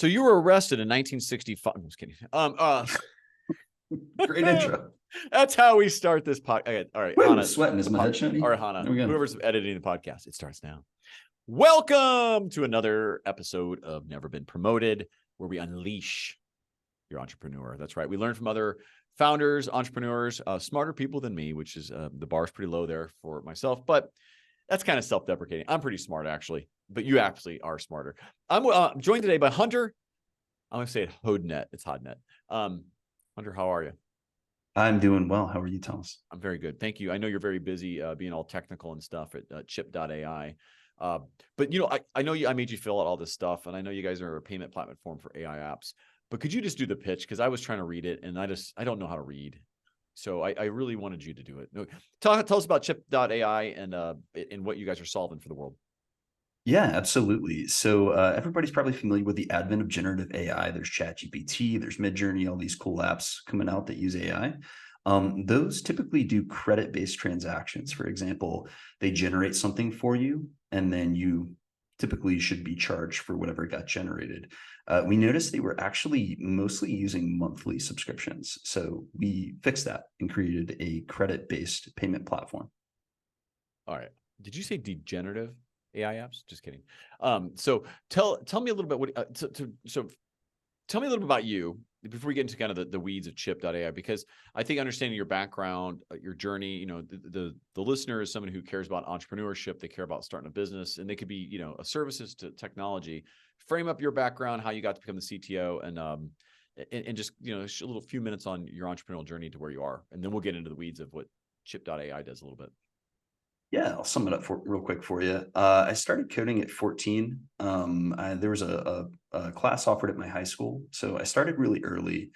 So you were arrested in 1965. I'm just kidding. Great intro. That's how we start this podcast. Okay, all right, Woo, Hannah. sweating. Is my head shiny? All right, Hannah. There we go. Whoever's editing the podcast, it starts now. Welcome to another episode of Never Been Promoted, where we unleash your entrepreneur. That's right. We learn from other founders, entrepreneurs, smarter people than me, which is the bar's pretty low there for myself, but that's kind of self-deprecating. I'm pretty smart, actually, but you actually are smarter. I'm joined today by Hunter. I'm going to say it Hodnett. It's Hodnett. Hunter, how are you? I'm doing well. How are you, Thomas? I'm very good. Thank you. I know you're very busy being all technical and stuff at Chipp.ai. But, you know, I know I made you fill out all this stuff, and I know you guys are a payment platform for AI apps. But could you just do the pitch? Because I was trying to read it, and I don't know how to read. So I really wanted you to do it. No, tell us about Chipp.ai and what you guys are solving for the world. Yeah, absolutely. So everybody's probably familiar with the advent of generative AI. There's ChatGPT, there's Midjourney, all these cool apps coming out that use AI. Those typically do credit-based transactions. For example, they generate something for you, and then you typically should be charged for whatever got generated. We noticed they were actually mostly using monthly subscriptions. So we fixed that and created a credit-based payment platform. All right. Did you say degenerative AI apps? Just kidding. So tell me a little bit tell me a little bit about you before we get into kind of the weeds of Chipp.ai, because I think understanding your background, your journey, you know, the listener is someone who cares about entrepreneurship. They care about starting a business, and they could be, you know, a services to technology. Frame up your background, how you got to become the CTO, and just, you know, a little few minutes on your entrepreneurial journey to where you are. And then we'll get into the weeds of what Chipp.ai does a little bit. Yeah, I'll sum it up real quick for you. I started coding at 14. There was a class offered at my high school, so I started really early.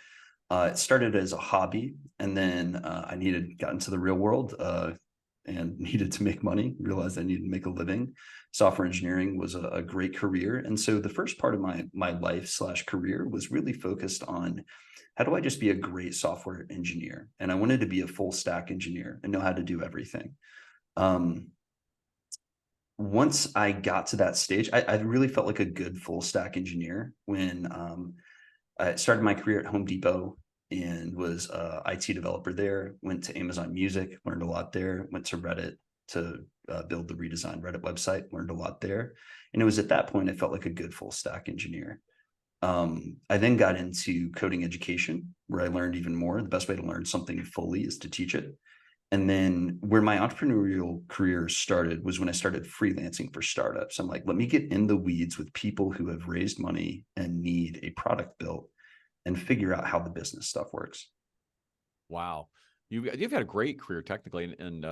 It started as a hobby, and then I got into the real world and needed to make money, realized I needed to make a living. Software engineering was a great career. And so the first part of my life/career was really focused on how do I just be a great software engineer? And I wanted to be a full stack engineer and know how to do everything. Once I got to that stage, I really felt like a good full stack engineer when I started my career at Home Depot and was a IT developer there, went to Amazon Music, learned a lot there, went to Reddit to build the redesigned Reddit website, learned a lot there. And it was at that point I felt like a good full stack engineer. I then got into coding education, where I learned even more. The best way to learn something fully is to teach it. And then where my entrepreneurial career started was when I started freelancing for startups. I'm like, let me get in the weeds with people who have raised money and need a product built and figure out how the business stuff works. Wow. You've had a great career technically. And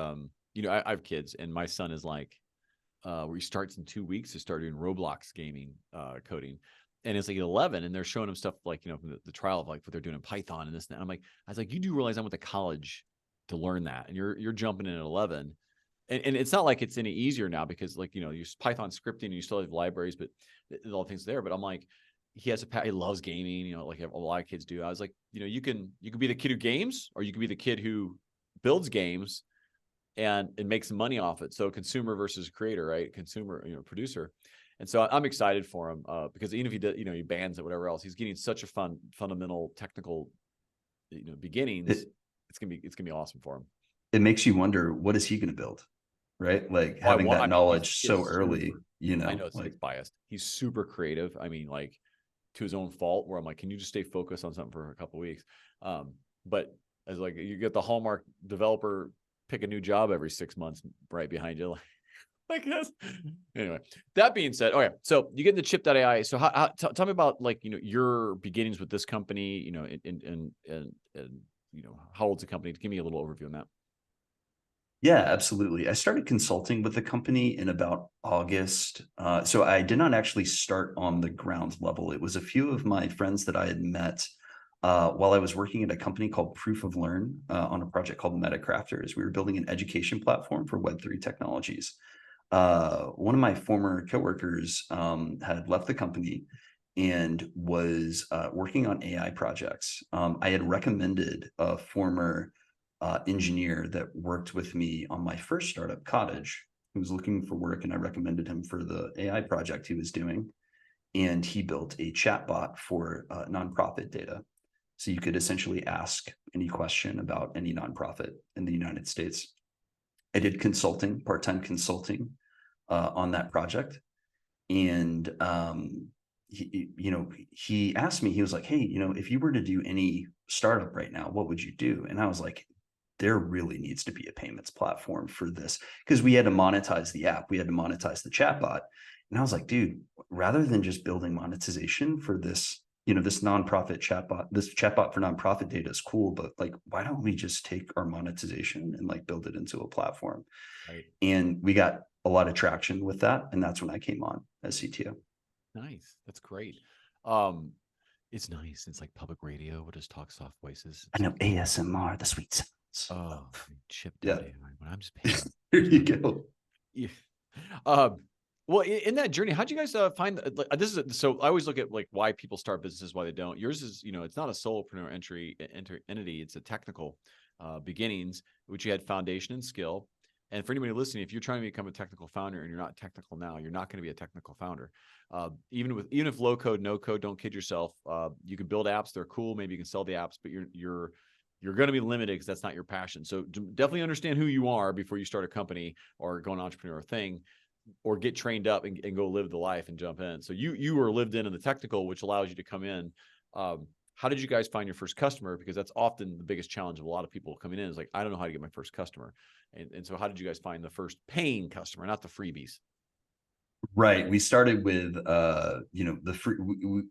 you know, I have kids, and my son is like, where he starts in 2 weeks to start doing Roblox gaming, coding. And it's like 11, and they're showing him stuff like, you know, from the trial of like what they're doing in Python and this and that. I was like, you do realize I went to college to learn that, and you're jumping in at 11, and it's not like it's any easier now, because, like, you know, you use Python scripting and you still have libraries, but all things there. But I'm like, he loves gaming, you know, like a lot of kids do. I was like, you know, you can be the kid who games, or you can be the kid who builds games and makes some money off it. So consumer versus creator, right? Consumer, you know, producer. And so I'm excited for him because even if he did, you know, he bans it, whatever else, he's getting such a fundamental technical, you know, beginnings. It's gonna be awesome for him. It makes you wonder, what is he going to build, right? Like having that knowledge so early, you know. I know it's like biased. He's super creative. I mean, like, to his own fault, where I'm like, can you just stay focused on something for a couple of weeks? But as like, you get the Hallmark developer pick a new job every 6 months right behind you. Like this. Anyway, that being said, okay, so you get into Chipp.ai. So tell me about, like, you know, your beginnings with this company, you know, and you know, how old's the company? Give me a little overview on that. Yeah, absolutely. I started consulting with the company in about August. So I did not actually start on the ground level. It was a few of my friends that I had met while I was working at a company called Proof of Learn on a project called MetaCrafters. We were building an education platform for Web3 technologies. One of my former coworkers had left the company and was working on AI projects. I had recommended a former engineer that worked with me on my first startup, Cottage, who was looking for work, and I recommended him for the AI project he was doing. and he built a chatbot for nonprofit data. So you could essentially ask any question about any nonprofit in the United States. I did consulting, part-time consulting on that project. And he asked me, he was like, hey, if you were to do any startup right now, what would you do? And I was like, there really needs to be a payments platform for this, because we had to monetize the app. We had to monetize the chatbot. And I was like, dude, rather than just building monetization for this, this nonprofit chatbot, this chatbot for nonprofit data is cool, but like, why don't we just take our monetization and like build it into a platform? Right. And we got a lot of traction with that. And that's when I came on as CTO. Nice. That's great. It's nice. It's like public radio. We'll just talk soft voices. I know, ASMR, the sweet sounds. Oh, Chipp.ai. Yeah. When I'm just paying. There you go. Yeah. Well, in that journey, how'd you guys find this is so I always look at like why people start businesses, why they don't. Yours is, it's not a solopreneur entity. It's a technical beginnings, which you had foundation and skill. And for anybody listening, if you're trying to become a technical founder and you're not technical now, you're not going to be a technical founder. Even if low code, no code, don't kid yourself. You can build apps; they're cool. Maybe you can sell the apps, but you're going to be limited because that's not your passion. So definitely understand who you are before you start a company or go an entrepreneur thing, or get trained up and go live the life and jump in. So you were lived in the technical, which allows you to come in. How did you guys find your first customer? Because that's often the biggest challenge of a lot of people coming in is like, I don't know how to get my first customer. And so how did you guys find the first paying customer, not the freebies? Right. We started with, the free,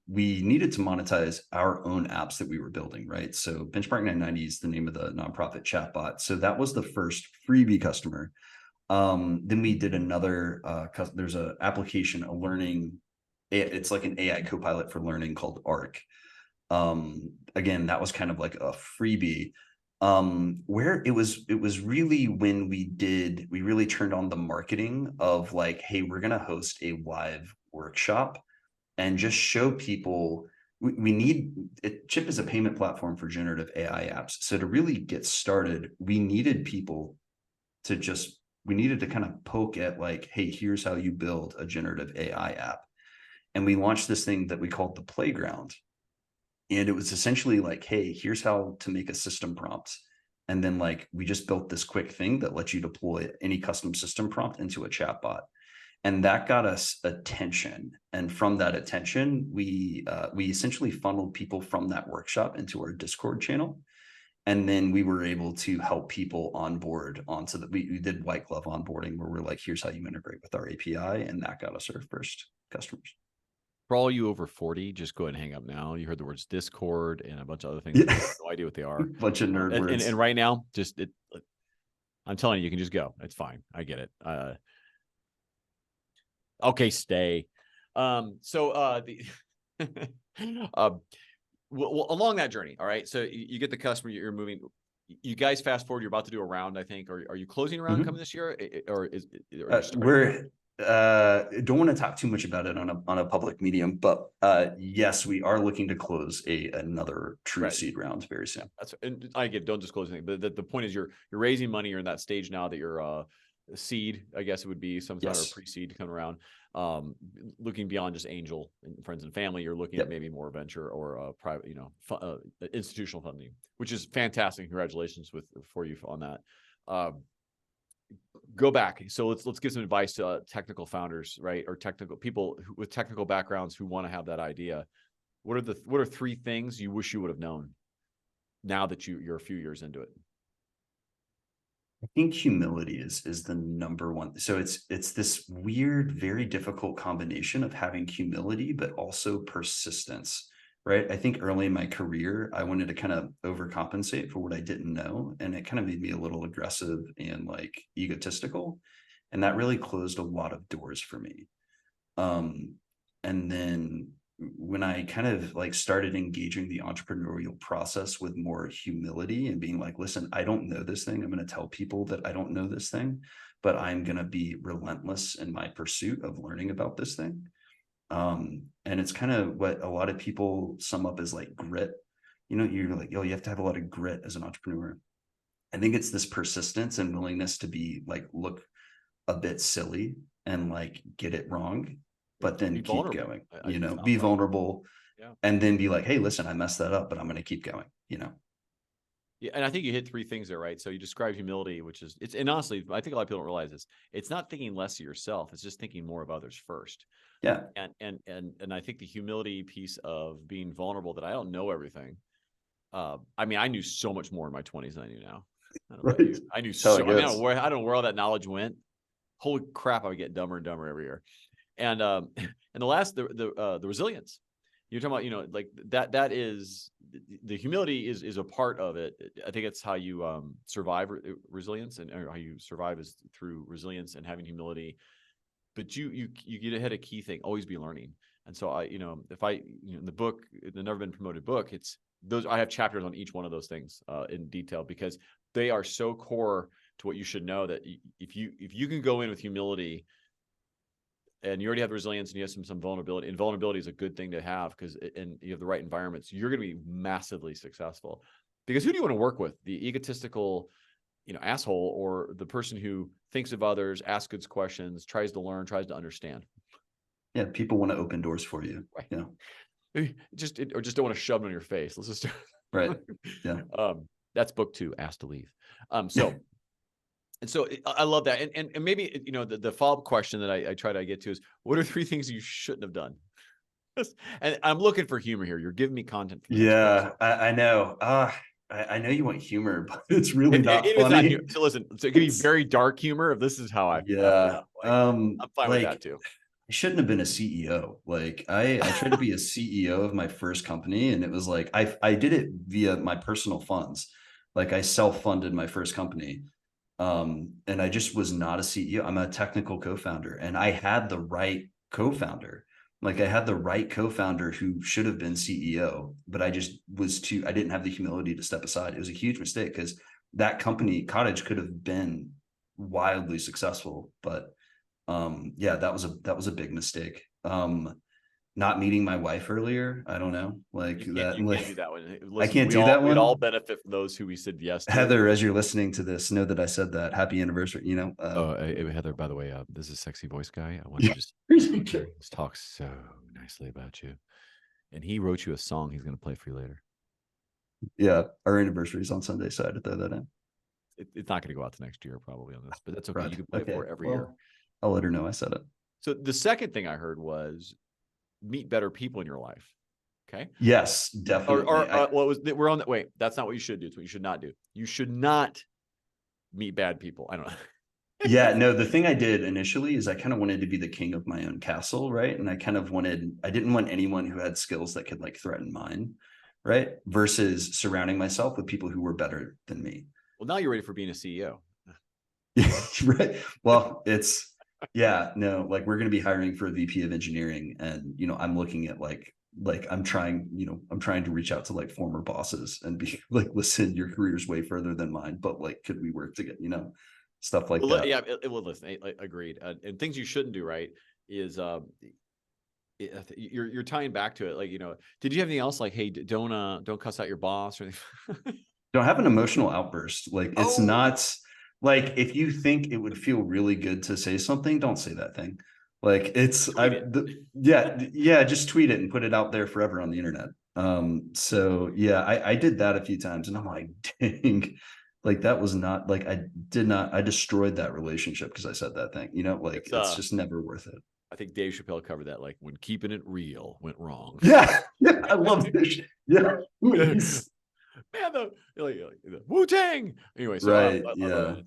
we needed to monetize our own apps that we were building, right? So Benchmark 990 is the name of the nonprofit chatbot. So that was the first freebie customer. Then we did another, there's an application, it's like an AI copilot for learning called ARC. Again, that was kind of like a freebie. Where it was really when we really turned on the marketing of like, hey, we're going to host a live workshop and just show people we need it. Chipp is a payment platform for generative AI apps. So to really get started, we needed to kind of poke at like, hey, here's how you build a generative AI app. And we launched this thing that we called the Playground. And it was essentially like, hey, here's how to make a system prompt. And then like, we just built this quick thing that lets you deploy any custom system prompt into a chatbot. And that got us attention. And from that attention, we essentially funneled people from that workshop into our Discord channel. And then we were able to help people onboard onto we did white glove onboarding where we're like, here's how you integrate with our API. And that got us our first customers. For all you over 40, just go ahead and hang up now. You heard the words Discord and a bunch of other things. Yeah. I have no idea what they are. Bunch of nerd words. And right now, I'm telling you, you can just go. It's fine. I get it. Okay, stay. Well, along that journey, all right. So you get the customer, you're moving. You guys fast forward. You're about to do a round, I think. Are you closing a round coming this year, or we're don't want to talk too much about it on a public medium, but yes, we are looking to close another true seed round very soon. And I get, don't disclose anything, but the point is you're raising money. You're in that stage now that you're a seed, I guess it would be some kind of pre-seed to come around. Looking beyond just angel and friends and family, you're looking at maybe more venture or private, institutional funding, which is fantastic. Congratulations for you on that. Go back. So let's give some advice to technical founders, right? Or technical people with technical backgrounds who want to have that idea. What are 3 things you wish you would have known now that you're a few years into it? I think humility is the number one. So it's this weird, very difficult combination of having humility, but also persistence, right? I think early in my career, I wanted to kind of overcompensate for what I didn't know. And it kind of made me a little aggressive and like egotistical. And that really closed a lot of doors for me. And then when I kind of like started engaging the entrepreneurial process with more humility and being like, listen, I don't know this thing. I'm going to tell people that I don't know this thing, but I'm going to be relentless in my pursuit of learning about this thing. And it's kind of what a lot of people sum up as like grit. You're like, you have to have a lot of grit as an entrepreneur. I think it's this persistence and willingness to be like, look a bit silly and like get it wrong but then Be keep vulnerable. going, It sounds be like. vulnerable, Yeah. and then be like, hey, listen, I messed that up, but I'm going to keep going, Yeah, and I think you hit three things there, right? So you described humility, which is and honestly, I think a lot of people don't realize this. It's not thinking less of yourself; it's just thinking more of others first. Yeah. And I think the humility piece of being vulnerable, that I don't know everything. I mean, I knew so much more in my 20s than I do now. I don't know about Right. you. I knew That's how it so. I mean, goes. I don't know where all that knowledge went. Holy crap! I would get dumber and dumber every year. And and the last, the resilience. You're talking about, like that is the humility is a part of it. I think it's how you survive resilience, and or how you survive is through resilience and having humility. But you get ahead a key thing, always be learning. And so if I, in the book, the Never Been Promoted book, it's those, I have chapters on each one of those things in detail, because they are so core to what you should know, that if you can go in with humility, and you already have resilience, and you have some vulnerability, and vulnerability is a good thing to have, because and you have the right environments, you're going to be massively successful. Because who do you want to work with? The egotistical, asshole, or the person who thinks of others, asks good questions, tries to learn, tries to understand? Yeah. People want to open doors for you. Right. Yeah. Or just don't want to shove it on your face. Let's just Right. Yeah. That's book 2, Asked to Leave. So and so I love that. And maybe, the follow-up question that I try to get to is, what are 3 things you shouldn't have done? And I'm looking for humor here. You're giving me content for the next book. Yeah. I know. I know you want humor, but it's really It not is not funny. humor. So listen, so it can be very dark humor if this is how I Yeah. like, I'm fine with that Like, too. I shouldn't have been a CEO. Like, I tried to be a CEO of my first company, and it was like I did it via my personal funds. Like, I self-funded my first company. And I just was not a CEO. I'm a technical co-founder, and I had the right co-founder. Like, I had the right co-founder who should have been CEO, but I just I didn't have the humility to step aside. It was a huge mistake, because that company, Cottage, could have been wildly successful. But yeah, that was a big mistake. Not meeting my wife earlier, I don't know, like that. You can't Like, do that one. I Listen, can't do that we'd all one. benefit from those who we said yes to. Heather, as you're listening to this, know that I said that. Happy anniversary. Oh, Heather, by the way, this is Sexy Voice Guy. I want Yeah. to just talk so nicely about you. And he wrote you a song he's going to play for you later. Yeah, our anniversary is on Sunday, so I had to throw that in. It's not going to go out to next year probably on this, but that's okay. Right. You can play Okay. for it every Well, year. I'll let her know I said it. So the second thing I heard was meet better people in your life. Okay. Yes, definitely. What was we're on that? Wait, that's not what you should do. It's what you should not do. You should not meet bad people. I don't know. Yeah, no, the thing I did initially is I kind of wanted to be the king of my own castle, right? And I didn't want anyone who had skills that could like threaten mine, right? Versus surrounding myself with people who were better than me. Well, now you're ready for being a CEO. Right. Well, yeah, no, like, we're going to be hiring for a VP of engineering, and I'm looking at like I'm trying to reach out to like former bosses and be like, listen, your career's way further than mine, but like, could we work together? Stuff like Well, that. yeah, well, listen, agreed. And things you shouldn't do, right, is you're tying back to it. Like, did you have anything else like, hey, don't cuss out your boss or anything? Don't have an emotional outburst. Like, it's Oh, not like, if you think it would feel really good to say something, don't say that thing. Like, tweet it. yeah, just tweet it and put it out there forever on the internet. So yeah, I did that a few times, and I'm like, dang, like, that was not like, I destroyed that relationship because I said that thing, like, it's just never worth it. I think Dave Chappelle covered that, like, when keeping it real went wrong. Yeah, yeah, I love this. Yeah. Man, the Wu-Tang. Anyway, so Right. I love Yeah. that.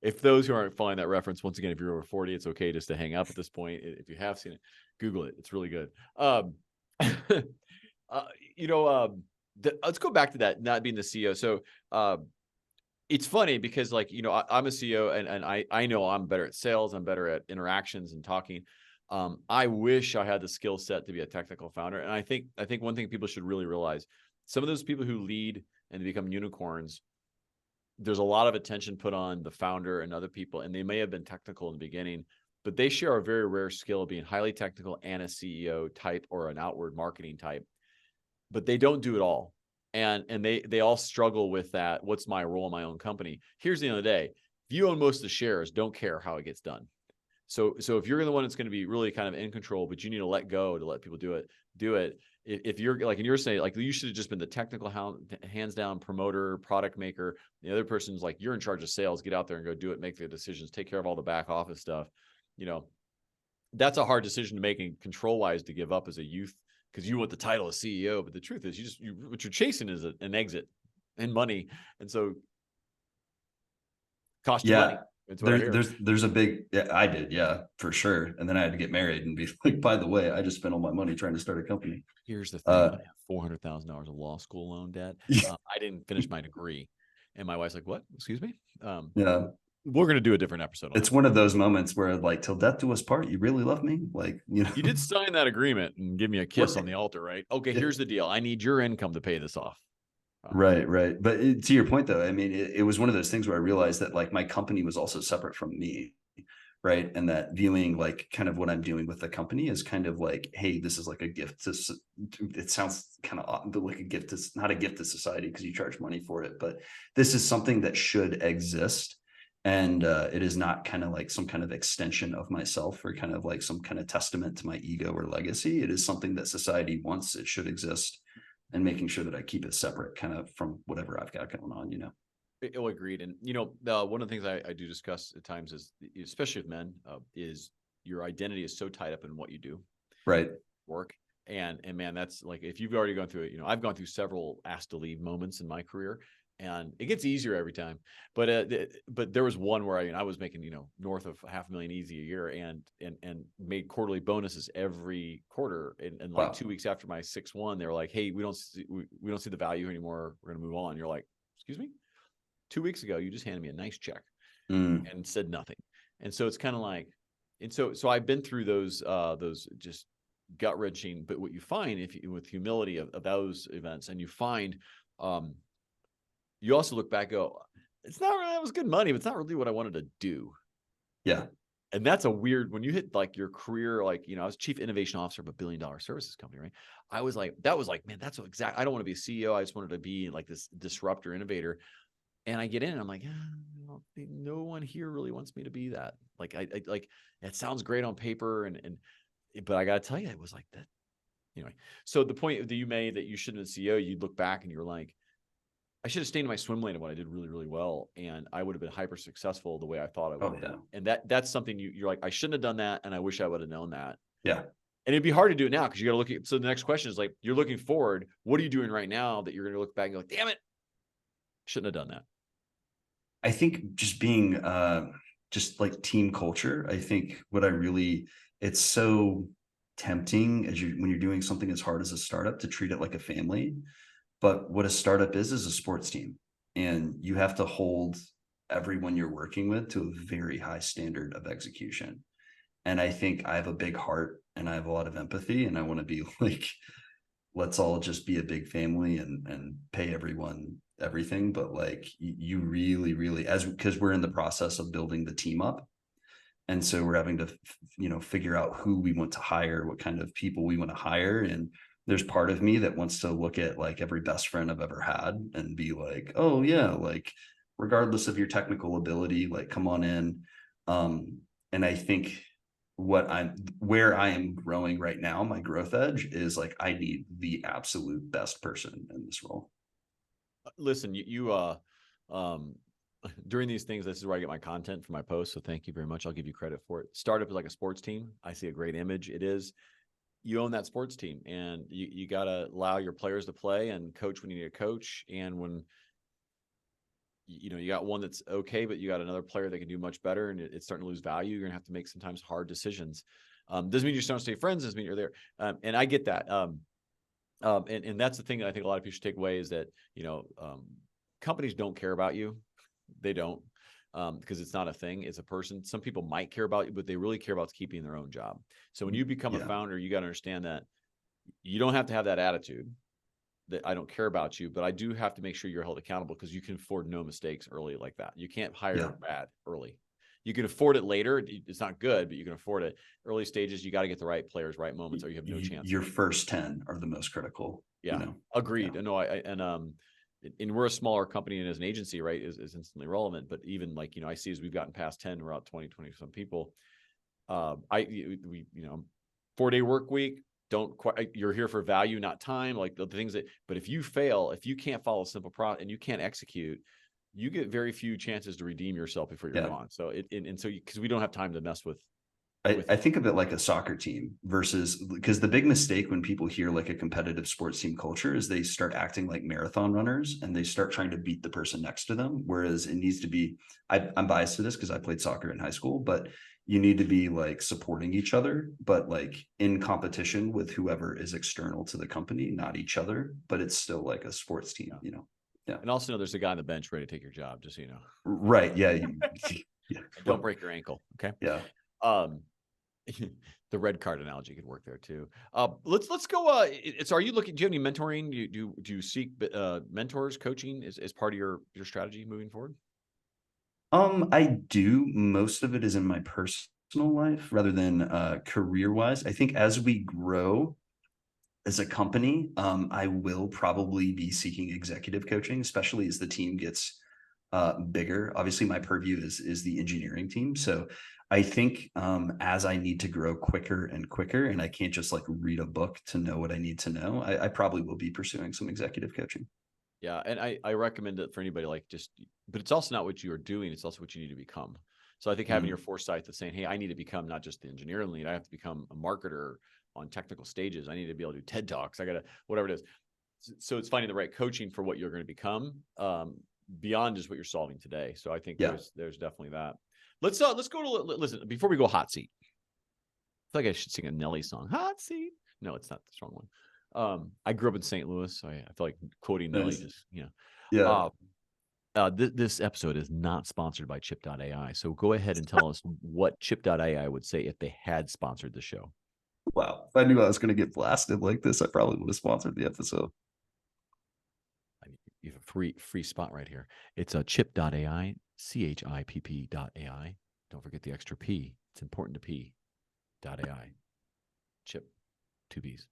If those who aren't following that reference, once again, if you're over 40, it's okay just to hang up at this point. If you have seen it, Google it. It's really good. Let's go back to that, not being the CEO. So it's funny because, like, I'm a CEO, and I know I'm better at sales. I'm better at interactions and talking. I wish I had the skill set to be a technical founder. And I think one thing people should really realize, some of those people who lead and become unicorns, there's a lot of attention put on the founder and other people, and they may have been technical in the beginning, but they share a very rare skill of being highly technical and a CEO type or an outward marketing type, but they don't do it all. And they all struggle with that. What's my role in my own company? Here's the end of the day. If you own most of the shares, don't care how it gets done. So if you're the one that's going to be really kind of in control, but you need to let go to let people do it. If you're like, and you're saying like, you should have just been the technical hands down promoter, product maker. The other person's like, you're in charge of sales, get out there and go do it, make the decisions, take care of all the back office stuff. That's a hard decision to make and control wise to give up as a youth, because you want the title of CEO. But the truth is what you're chasing is an exit and money. And so cost you money. That's what I hear. There's a big, I did, yeah, for sure. And then I had to get married and be like, by the way, I just spent all my money trying to start a company. Here's the thing: I have $400,000 of law school loan debt. I didn't finish my degree, and my wife's like, "What? Excuse me?" Yeah, we're gonna do a different episode. It's one of those moments where, like, till death do us part. You really love me, like, you did sign that agreement and give me a kiss on the altar, right? Okay, here's the deal: I need your income to pay this off. Right. But to your point, though, I mean, it was one of those things where I realized that like my company was also separate from me, right? And that viewing like kind of what I'm doing with the company is kind of like, hey, this is like a gift to, it sounds kind of odd, but like a gift to, not a gift to society because you charge money for it, but this is something that should exist. And it is not kind of like some kind of extension of myself or kind of like some kind of testament to my ego or legacy. It is something that society wants. It should exist. And making sure that I keep it separate kind of from whatever I've got going on, Agreed. And, one of the things I do discuss at times is, especially with men, is your identity is so tied up in what you do. Right. Work. And man, that's like, if you've already gone through it, I've gone through several asked to leave moments in my career, and it gets easier every time. But there was one where I was making, north of $500,000 easy a year and made quarterly bonuses every quarter. And like 2 weeks after my 6-1, they were like, "Hey, we don't see the value anymore. We're going to move on." You're like, "Excuse me? 2 weeks ago, you just handed me a nice check and said nothing." And so it's kind of like, and so I've been through those just gut wrenching. But what you find with humility of those events, and you find, you also look back, go, it's not really, that was good money, but it's not really what I wanted to do. Yeah. And that's a weird, when you hit like your career, like, I was chief innovation officer of a $1 billion services company, right? I was like, man, that's what I don't want to be a CEO. I just wanted to be like this disruptor, innovator. And I get in and I'm like, no one here really wants me to be that. Like, I like, it sounds great on paper. But I got to tell you, it was like that. Anyway, so the point that you made that you shouldn't have been CEO, you look back and you're like, I should have stayed in my swim lane of what I did really, really well. And I would have been hyper successful the way I thought I would. Yeah. And that's something you're like, I shouldn't have done that. And I wish I would have known that. Yeah. And it'd be hard to do it now because you got to look at, so the next question is like, you're looking forward. What are you doing right now that you're going to look back and go, like, damn it, shouldn't have done that? I think just being just like team culture. I think it's so tempting when you're doing something as hard as a startup to treat it like a family. But what a startup is a sports team, and you have to hold everyone you're working with to a very high standard of execution. And I think I have a big heart and I have a lot of empathy, and I want to be like, let's all just be a big family and pay everyone everything. But like you really, because we're in the process of building the team up. And so we're having to, figure out who we want to hire, what kind of people we want to hire. And there's part of me that wants to look at like every best friend I've ever had and be like, oh yeah, like regardless of your technical ability, like come on in. And I think where I am growing right now, my growth edge is like, I need the absolute best person in this role. Listen, during these things, this is where I get my content for my posts. So thank you very much. I'll give you credit for it. Startup is like a sports team. I see a great image. It is. You own that sports team, and you got to allow your players to play and coach when you need a coach. And when you got one that's okay, but you got another player that can do much better, and it's starting to lose value, you're gonna have to make sometimes hard decisions. Doesn't mean you just don't stay friends. Doesn't mean you're there. And I get that. And that's the thing that I think a lot of people should take away is that companies don't care about you. They don't. Because it's not a thing, it's a person. Some people might care about you, but they really care about keeping their own job. So when you become a founder, you got to understand that you don't have to have that attitude that I don't care about you, but I do have to make sure you're held accountable, because you can afford no mistakes early like that. You can't hire bad early. You can afford it later. It's not good, but you can afford it. Early stages, you got to get the right players, right moments, or you have no chance. Your first 10 are the most critical. Yeah, agreed. Yeah. No, and we're a smaller company, and as an agency, right, is instantly relevant. But even like, I see as we've gotten past 10, we're out 20 some people. We 4-day work week. Don't quite, you're here for value, not time. Like the things that, but if you fail, if you can't follow a simple process and you can't execute, you get very few chances to redeem yourself before you're gone. So because we don't have time to mess with. I think of it like a soccer team versus, because the big mistake when people hear like a competitive sports team culture is they start acting like marathon runners and they start trying to beat the person next to them. Whereas it needs to be, I'm biased to this because I played soccer in high school, but you need to be like supporting each other, but like in competition with whoever is external to the company, not each other, but it's still like a sports team, Yeah. And also know there's a guy on the bench ready to take your job, just so you know. Right. Yeah. Yeah. Don't break your ankle. Okay. Yeah. The red card analogy could work there too. Let's go. Do you have any mentoring? Do you seek mentors, coaching as part of your strategy moving forward? I do. Most of it is in my personal life rather than career wise. I think as we grow as a company, I will probably be seeking executive coaching, especially as the team gets bigger. Obviously, my purview is the engineering team. So I think as I need to grow quicker and quicker, and I can't just like read a book to know what I need to know, I probably will be pursuing some executive coaching. Yeah, and I recommend it for anybody, but it's also not what you are doing, it's also what you need to become. So I think having your foresight that's saying, hey, I need to become not just the engineering lead, I have to become a marketer on technical stages. I need to be able to do TED Talks. I got to, whatever it is. So it's finding the right coaching for what you're going to become beyond just what you're solving today. So I think there's definitely that. Let's go to, listen, before we go hot seat. I feel like I should sing a Nelly song. Hot seat. No, it's not the strong one. I grew up in St. Louis, so I feel like quoting Nelly just, Yeah. This episode is not sponsored by Chipp.ai. So go ahead and tell us what Chipp.ai would say if they had sponsored the show. Wow. If I knew I was going to get blasted like this, I probably would have sponsored the episode. You have a free spot right here. It's a Chipp.ai, CHIPP.ai. Don't forget the extra P. It's important to P.ai. Chipp, 2 B's.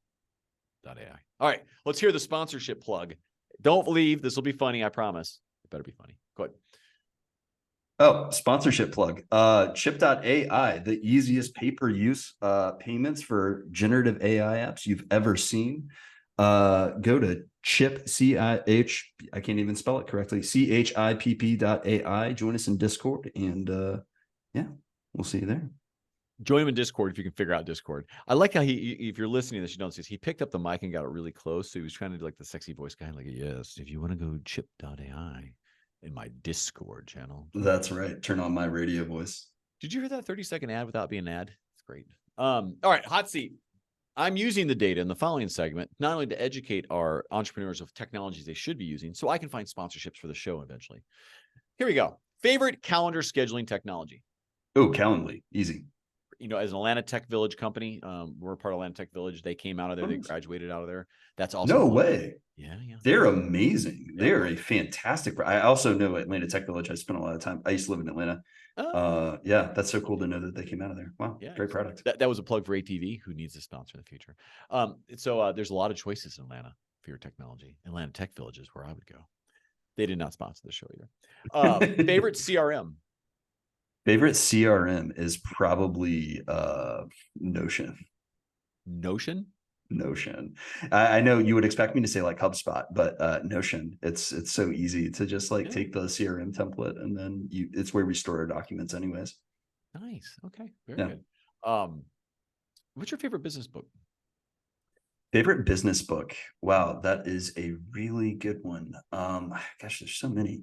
.ai. All right, let's hear the sponsorship plug. Don't leave. This will be funny, I promise. It better be funny. Go ahead. Oh, sponsorship plug. Chipp.ai, the easiest pay-per-use payments for generative AI apps you've ever seen. Go to Chipp, C-I-H, I can't even spell it correctly, CHIPP.ai. Join us in Discord, and we'll see you there. Join him in Discord if you can figure out Discord. I like how if you're listening to this, you don't see this. He picked up the mic and got it really close. So he was trying to do like the sexy voice guy, like, yes, if you want to go Chipp.ai in my Discord channel. That's right. Turn on my radio voice. Did you hear that 30-second ad without being an ad? It's great. All right, hot seat. I'm using the data in the following segment, not only to educate our entrepreneurs of technologies they should be using, so I can find sponsorships for the show eventually. Here we go. Favorite calendar scheduling technology? Oh, Calendly. Easy. As an Atlanta Tech Village company, we're part of Atlanta Tech Village. They came out of there. They graduated out of there. That's awesome. No way. Yeah. They're amazing. Yeah. They're a fantastic. I also know Atlanta Tech Village. I spent a lot of time. I used to live in Atlanta. Yeah, that's so cool to know that they came out of there. Wow. Yeah, great product. That was a plug for ATV, who needs a sponsor in the future. So there's a lot of choices in Atlanta for your technology. Atlanta Tech Village is where I would go. They did not sponsor the show either. Favorite CRM? Favorite CRM is probably Notion. Notion? I know you would expect me to say like HubSpot, but Notion. It's so easy to just like take the CRM template and then it's where we store our documents anyways. Nice. Okay. Very good. What's your favorite business book? Favorite business book? Wow, that is a really good one. Gosh, there's so many.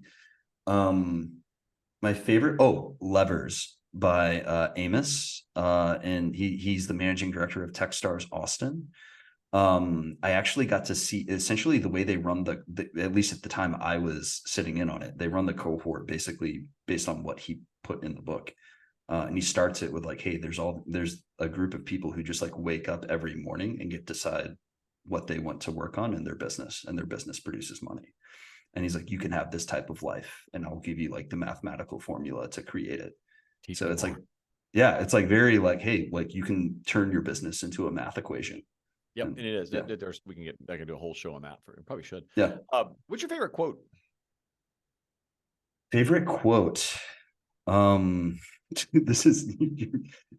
My favorite, Levers by Amos, and he's the managing director of Techstars Austin. I actually got to see essentially the way they run the at least at the time I was sitting in on it. They run the cohort basically based on what he put in the book, and he starts it with like, hey, there's a group of people who just like wake up every morning and get to decide what they want to work on in their business, and their business produces money. And he's like, you can have this type of life and I'll give you like the mathematical formula to create it. So it's like, yeah, it's like very like, hey, like you can turn your business into a math equation. Yep. And it is. Yeah. I can do a whole show on that. Probably should. Yeah. What's your favorite quote? Favorite quote? This is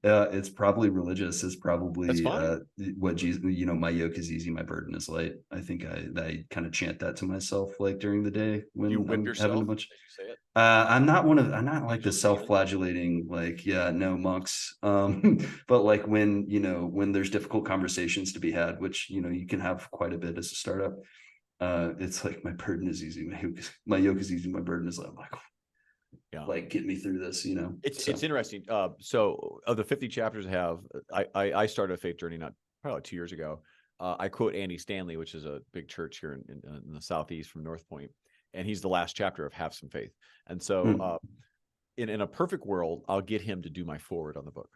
it's probably religious. It's That's probably fine. what Jesus, my yoke is easy, my burden is light. I think I kind of chant that to myself like during the day Do you when whip I'm having a yourself bunch. as you say it? I'm not like the Angels and demons? self-flagellating, like, yeah, no monks. But like when, when there's difficult conversations to be had, which, you can have quite a bit as a startup. It's like my burden is easy, my yoke is easy, my burden is light. I'm Yeah. like, get me through this, It's so. interesting. So of the 50 chapters I have, I started a faith journey not probably like 2 years ago. I quote Andy Stanley, which is a big church here in the Southeast from North Point, and he's the last chapter of Have Some Faith. And so Hmm. in a perfect world, I'll get him to do my forward on the book.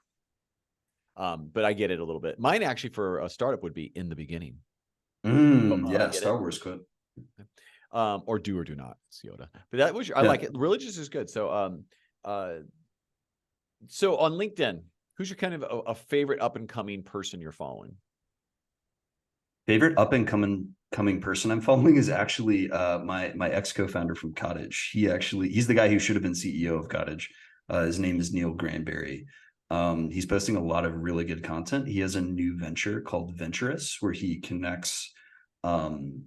But I get it a little bit. Mine actually for a startup would be in the beginning. I Yeah, get it. Star Wars quote. Or do or do not, it's Yoda. But that was I Yeah. like it. Religious is good. Uh, so on LinkedIn, who's your kind of a favorite up and coming person you're following? Favorite up and coming person I'm following is actually my ex co-founder from Cottage. He's the guy who should have been CEO of Cottage. His name is Neil Granberry. He's posting a lot of really good content. He has a new venture called Venturous, where he connects um,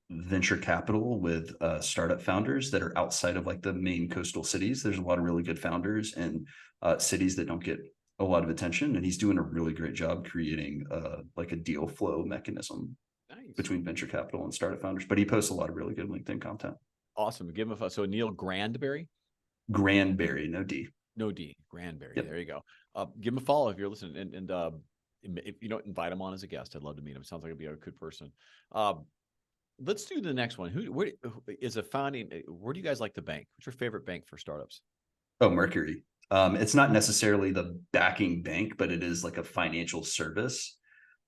venture capital with startup founders that are outside of like the main coastal cities. There's a lot of really good founders in cities that don't get a lot of attention, and he's doing a really great job creating like a deal flow mechanism Nice. between venture capital and startup founders. But he posts a lot of really good LinkedIn content. Awesome. Give him so Neil Grandberry, Granberry, no D. no D, Grandberry. Yep. There you go. Give him a follow if you're listening, and if you don't invite him on as a guest, I'd love to meet him. Sounds like it'd be a good person. Uh, let's do the next one. Who is a founding? Where do you guys like the bank? What's your favorite bank for startups? Oh, Mercury. It's not necessarily the backing bank, but it is like a financial service,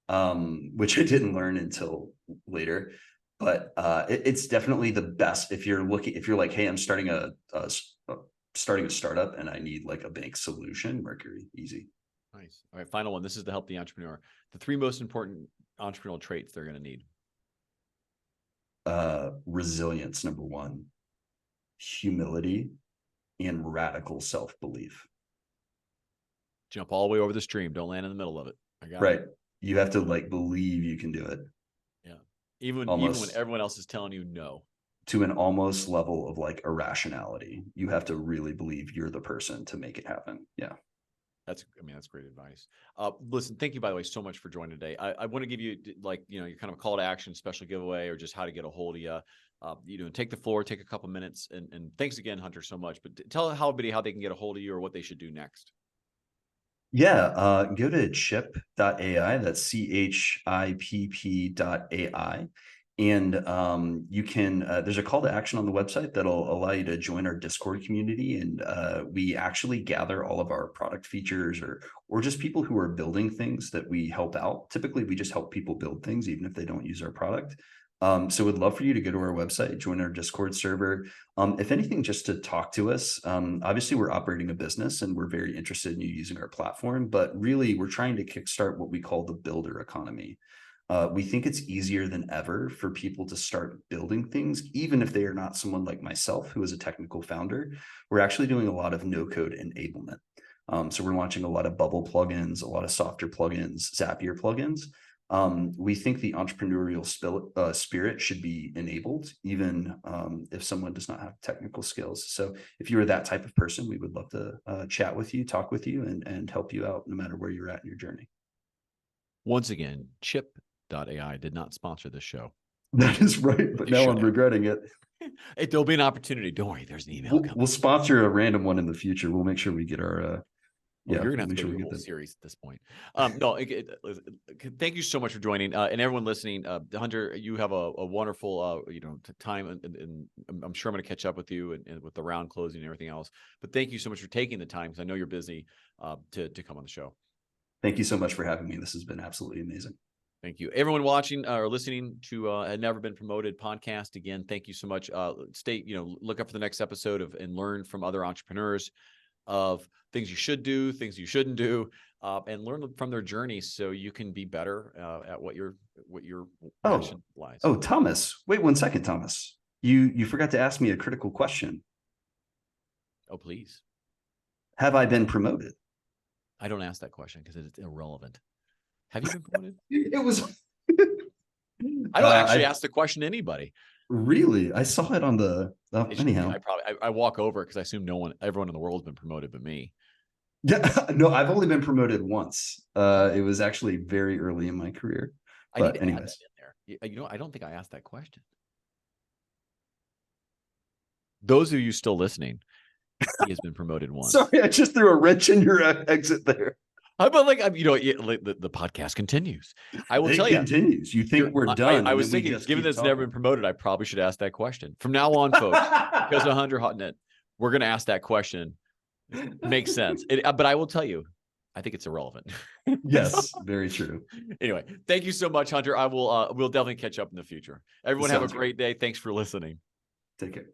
which I didn't learn until later. But it's definitely the best if you're like, hey, I'm starting a startup and I need like a bank solution. Mercury, easy. Nice. All right, final one. This is to help the entrepreneur. The 3 most important entrepreneurial traits they're going to need. Resilience, number one, humility, and radical self-belief. Jump all the way over the stream. Don't land in the middle of it. I got Right. it. You have to like believe you can do it. Yeah. Even when Almost everyone else is telling you no. to an almost level of like irrationality. You have to really believe you're the person to make it happen. Yeah. That's great advice. Listen, thank you, by the way, so much for joining today. I want to give you like, your kind of call to action, special giveaway, or just how to get a hold of you. Take the floor, take a couple minutes, and thanks again, Hunter, so much. But tell everybody how they can get a hold of you or what they should do next. Yeah. Go to Chipp.ai. That's CHIPP.ai. And you can, there's a call to action on the website that'll allow you to join our Discord community. And we actually gather all of our product features or just people who are building things that we help out. Typically, we just help people build things, even if they don't use our product. So we'd love for you to go to our website, join our Discord server. If anything, just to talk to us. Obviously, we're operating a business and we're very interested in you using our platform, but really we're trying to kickstart what we call the builder economy. We think it's easier than ever for people to start building things, even if they are not someone like myself, who is a technical founder. We're actually doing a lot of no-code enablement. So we're launching a lot of Bubble plugins, a lot of softer plugins, Zapier plugins. We think the entrepreneurial spirit should be enabled, even if someone does not have technical skills. So if you are that type of person, we would love to chat with you, talk with you, and help you out no matter where you're at in your journey. Once again, Chipp.ai did not sponsor this show. That is right, but They now should I'm have. regretting it. There'll be an opportunity. Don't worry, there's an email coming. We'll sponsor a random one in the future. We'll make sure we get our Well, yeah, you're gonna we'll have to make go sure to we your get whole that. series at this point. No, thank you so much for joining, and everyone listening. Hunter, you have a wonderful, time, and I'm sure I'm going to catch up with you and with the round closing and everything else. But thank you so much for taking the time, because I know you're busy, to come on the show. Thank you so much for having me. This has been absolutely amazing. Thank you, everyone watching or listening to Had Never Been Promoted podcast. Again, thank you so much. Look up for the next episode and learn from other entrepreneurs of things you should do, things you shouldn't do, and learn from their journey so you can be better at what your Oh, passion lies. oh, Thomas, wait 1 second, Thomas. You forgot to ask me a critical question. Oh, please. have I been promoted? I don't ask that question because it's irrelevant. Have you been promoted? It was. I don't actually ask the question to anybody. Really? I saw it on the, anyhow. I walk over because I assume everyone in the world has been promoted but me. Yeah, no, I've only been promoted once. It was actually very early in my career. But anyways, in there. I don't think I asked that question. Those of you still listening, he has been promoted once. Sorry, I just threw a wrench in your exit there. But the podcast continues. I will tell you. It continues. You think we're done? I was thinking, given that it's never been promoted, I probably should ask that question from now on, folks. Because of Hunter Hodnett, we're going to ask that question. It makes sense. But I will tell you, I think it's irrelevant. Yes, very true. Anyway, thank you so much, Hunter. We'll definitely catch up in the future. Everyone have a great day. Thanks for listening. Take care.